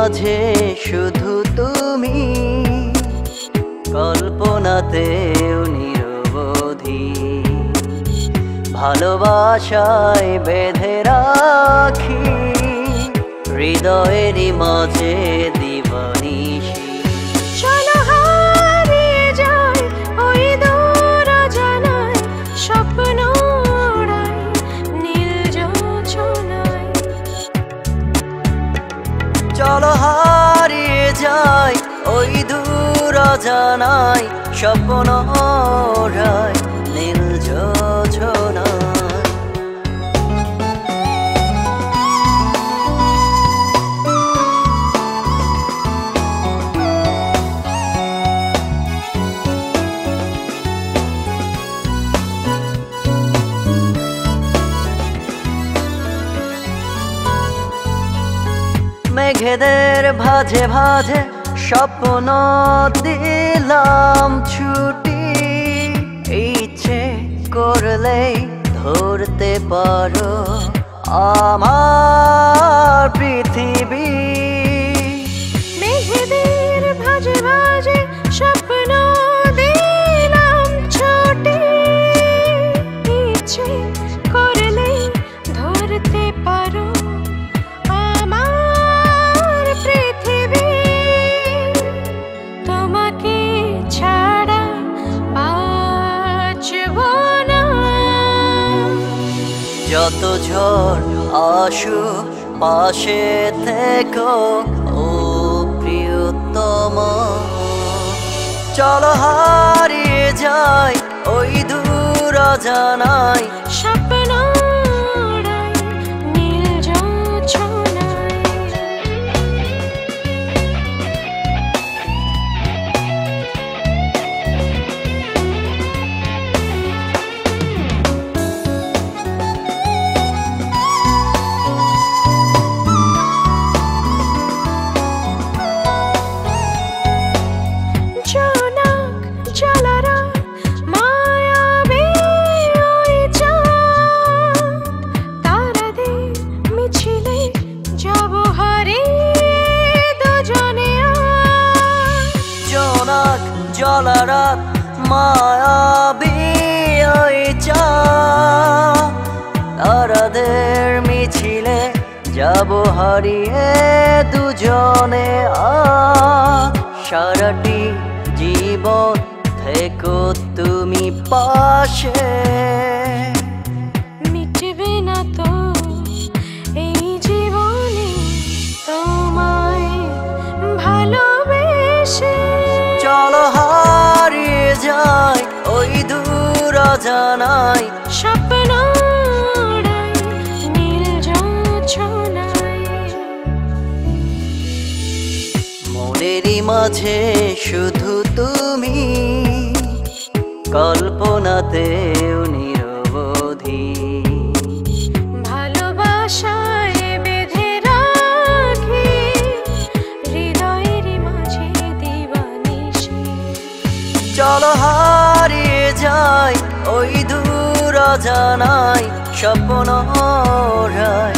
মাঝে শুধু তুমি, কল্পনাতেও নিরবধি। ভালোবাসায় বেঁধে রাখি হৃদয়েরই মাঝে দিবানিশি। চলো হারিয়ে যাই ওই দূর অজানায়, স্বপ্ন ওড়াই নীল যোছনায়। চলো হারিয়ে যাই ওই দূর অজানায়, স্বপ্ন ওড়াই নীল যোছনায়। মেঘেদের ভাঁজে ভাঁজে স্বপ্ন দিলাম ছুটি, ইচ্ছে করলেই ধরতে পারো আমার পৃথিবী। মেঘেদের ভাঁজে ভাঁজে স্বপ্ন দিলাম ছুটি, ইচ্ছে করলেই ধরতে পারো আমার পৃথিবী। তোমাকে ছাড়া বাঁচব না। যত ঝড় আসুক পাশে থেকো ও প্রিয়তম। চলো হারিয়ে যাই ওই দূর অজানায়, স্বপ্ন ওড়াই নীল যোছনায়। জোনাক জ্বালারা মায়াবী ওই চাঁদ, তারাদের মিছিলে যাব হারিয়ে দুজনে আজ। জোনাক জ্বলা রাত মায়াবী ওই চাঁদ, তারাদের মিছিলে যাব হারিয়ে দুজনে আজ। সারাটি জীবন থেকো তুমি পাশে, মিটবে না তো এই জীবনে তোমায় ভালোবেসে। চলো হারিয়ে যাই ওই দূর অজানায়, স্বপ্ন ওড়াই নীল যোছনায়। মনেরই মাঝে শুধু তুমি, কল্পনাতেও নিরবধি। ভালোবাসায় বেঁধে রাখি হৃদয়ের মাঝে দিবানিশি। চলো হারিয়ে যাই ওই দূর অজানায়, স্বপ্ন ওড়াই